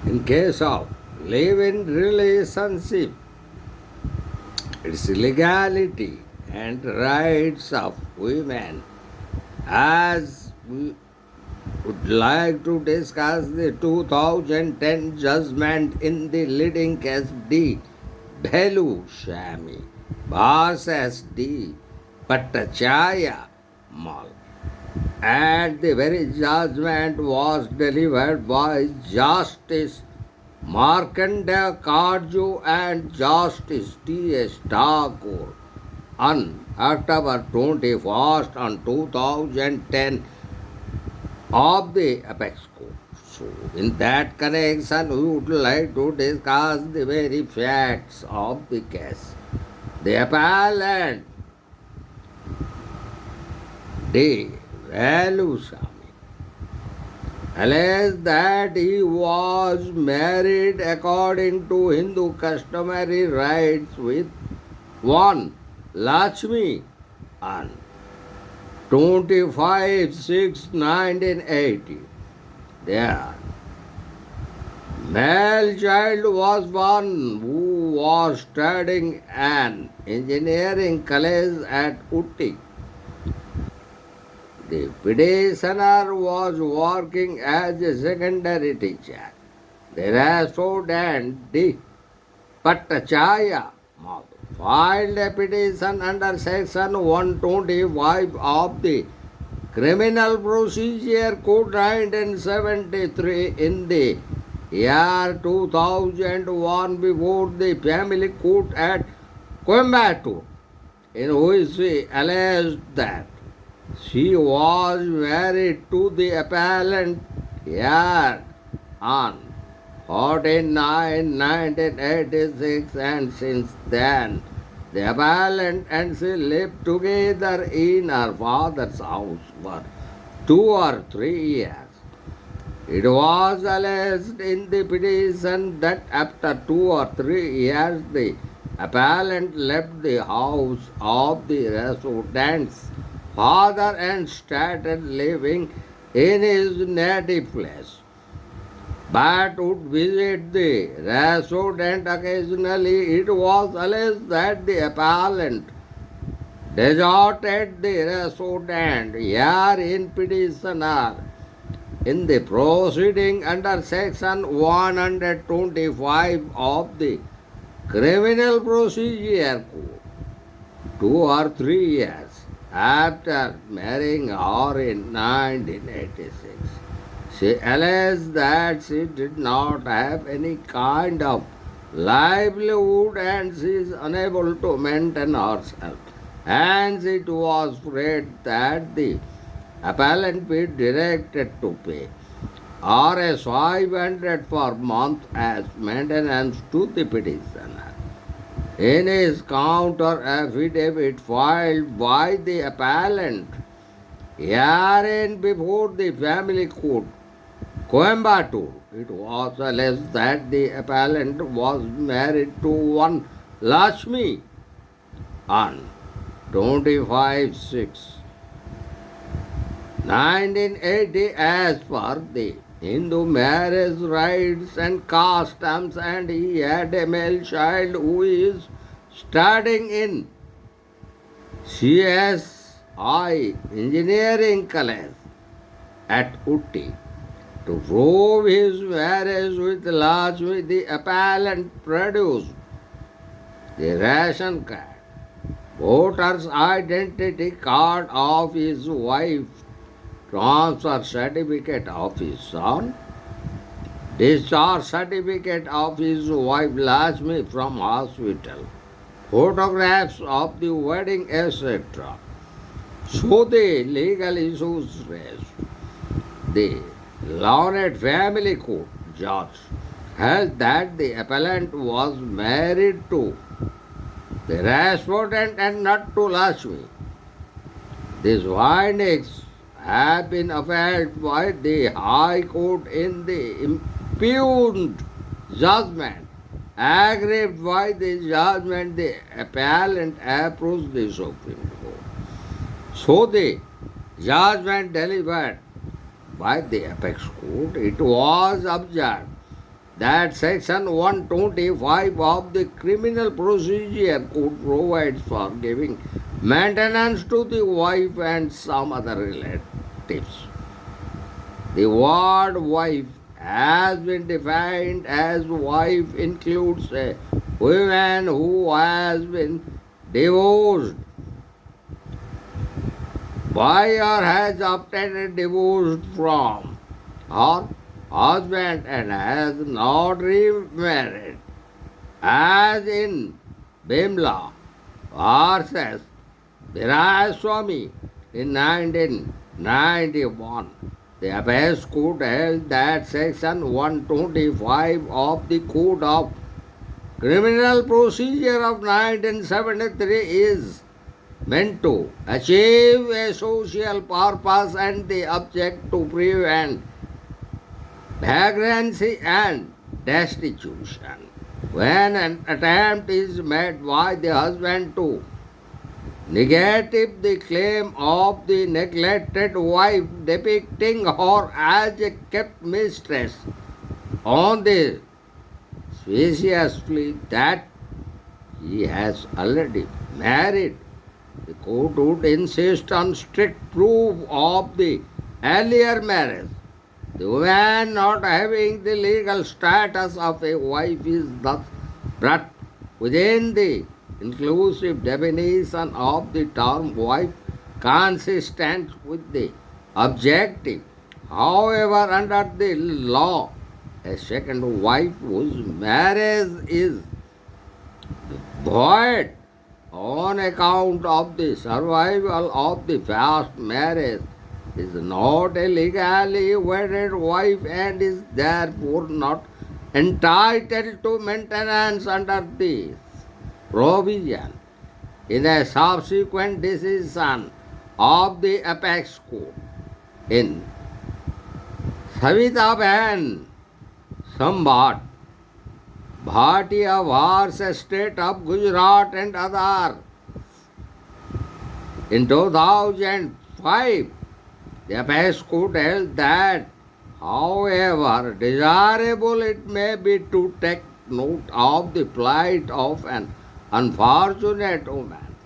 In case of live-in relationship, its legality and rights of women, as we would like to discuss the 2010 judgment in the leading case D.Velusamy vs.D.Patchaimmal, and the very judgment was delivered by Justice Markandeya Karju and Justice T.S. Thakur on October 21st on 2010 of the apex court. So, in that connection, we would like to discuss the very facts of the case. The appellant D.Velusamy alleged that he was married according to Hindu customary rites with one Lakshmi on 25/6/1980. Their male child was one who was studying an engineering college at Utti. The petitioner was working as a secondary teacher. The respondent, D.Patchaimmal, filed a petition under Section 125 of the Criminal Procedure Code 1973 in the year 2001 before the family court at Coimbatore, in which she alleged that she was married to the appellant here on 14/9/1986, and since then the appellant and she lived together in her father's house for 2 or 3 years. It was alleged in the petition that after 2 or 3 years the appellant left the house of the respondent's father and started living in his native place, but would visit the respondent occasionally. It was alleged that the appellant deserted the respondent here in petitioner in the proceeding under Section 125 of the Criminal Procedure Code 2 or 3 years after marrying her in 1986. She alleged that she did not have any kind of livelihood and she is unable to maintain herself, and it was afraid that the appellant be directed to pay Rs 500 per month as maintenance to the petitioner. In his counter affidavit filed by the appellant herein before the family court, Coimbatore, it was alleged that the appellant was married to one Lakshmi on 25/6/1980 as per the Hindu marriage rites and customs, and he had a male child who is studying in CSI Engineering College at Utti. To prove his marriage with Lakshmi, the appellant produced the ration card, voter's identity card of his wife, transfer certificate of his son, discharge certificate of his wife Lakshmi from hospital, photographs of the wedding, etc. So the legal issues raised. The learned family court judge held that the appellant was married to the respondent and not to Lakshmi. These findings have been upheld by the High Court in the impugned judgment. Aggrieved by the judgment, the appellant approached the Supreme Court. So the judgment delivered by the apex court, it was observed that Section 125 of the Criminal Procedure Code provides for giving maintenance to the wife and some other relatives. The word wife has been defined as wife includes a woman who has been divorced by or has obtained a divorce from her husband and has not remarried, as in Bimla vs. D.Velusamy in 1991. The Apex Code held that Section 125 of the Code of Criminal Procedure of 1973 is meant to achieve a social purpose and the object to prevent vagrancy and destitution. When an attempt is made by the husband to negative the claim of the neglected wife, depicting her as a kept mistress on the speciously that he has already married. The court would insist on strict proof of the earlier marriage. The woman not having the legal status of a wife is thus brought within the inclusive definition of the term wife, consistent with the objective. However, under the law, a second wife whose marriage is void on account of the survival of the first marriage is not a legally wedded wife and is therefore not entitled to maintenance under this provision. In a subsequent decision of the Apex Court in Savitaban Sambat Bhatia vs. State of Gujarat and other in 2005, the Apex Court held that, however desirable it may be to take note of the plight of an unfortunate woman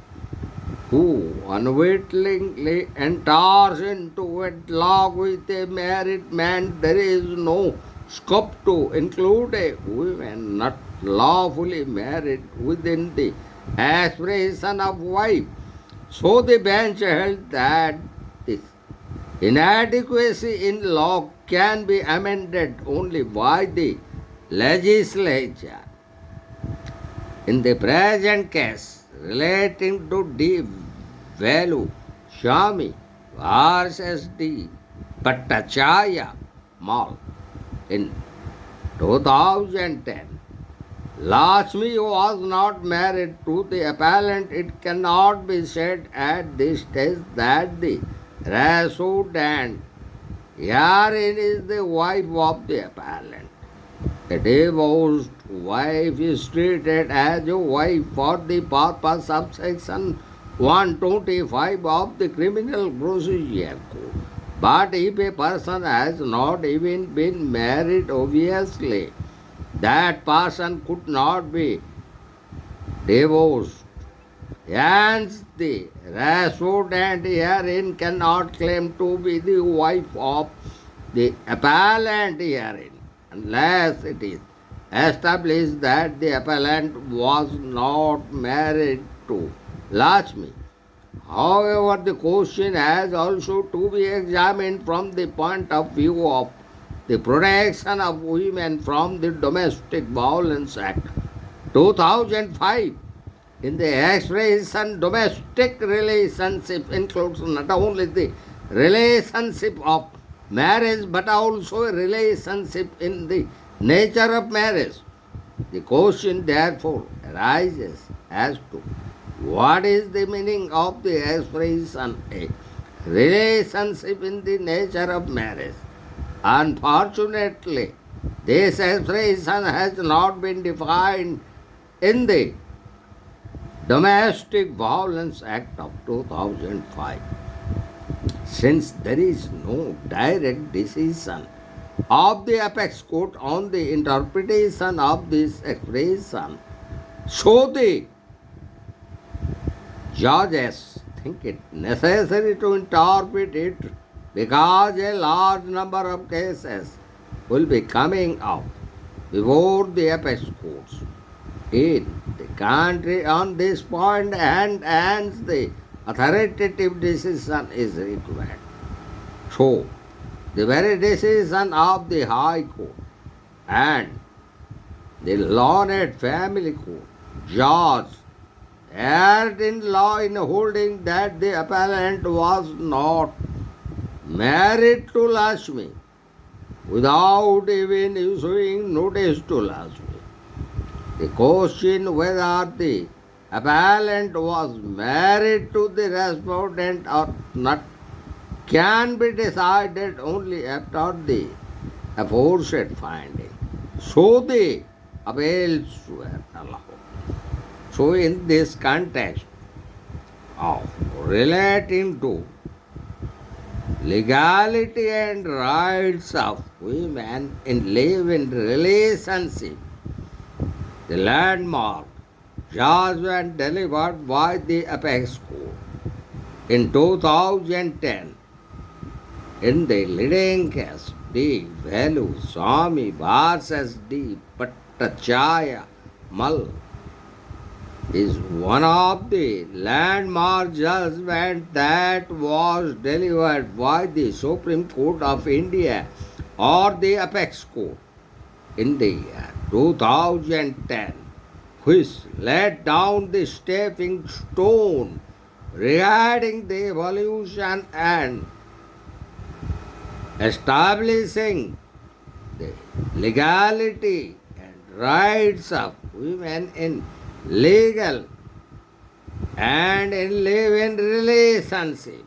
who unwittingly enters into wedlock with a married man, there is no scope to include a woman not lawfully married within the expression of wife. So the bench held that this inadequacy in law can be amended only by the legislature. In the present case relating to D.Velusamy vs. D.Patchaimmal in 2010, Lakshmi was not married to the appellant. It cannot be said at this stage that the respondent herein is the wife of the appellant. A divorced wife is treated as a wife for the purpose of Section 125 of the Criminal Procedure Code. But if a person has not even been married, obviously that person could not be divorced. Hence, the respondent herein cannot claim to be the wife of the appellant herein, unless it is established that the appellant was not married to Lakshmi. However, the question has also to be examined from the point of view of the protection of women from the Domestic Violence Act 2005. In the expression, domestic relationship includes not only the relationship of marriage but also a relationship in the nature of marriage. The question therefore arises as to what is the meaning of the expression a relationship in the nature of marriage. Unfortunately, this expression has not been defined in the Domestic Violence Act of 2005. Since there is no direct decision of the apex court on the interpretation of this expression. So the judges think it necessary to interpret it because a large number of cases will be coming up before the apex courts in the country on this point, and hence the authoritative decision is required. So, the very decision of the High Court and the learned family court judge erred in law in holding that the appellant was not married to Lakshmi without even issuing notice to Lakshmi. The question whether the appellant was married to the respondent or not can be decided only after the aforesaid finding. So the appeals were allowed. So in this context of relating to legality and rights of women in live-in relationship, the landmark judgment delivered by the apex court in 2010 in the leading case D.Velusamy vs. D.Patchaimmal is one of the landmark judgments that was delivered by the Supreme Court of India or the apex court in the year 2010, which laid down the stepping stone regarding the evolution and establishing the legality and rights of women in legal and in live-in relationships.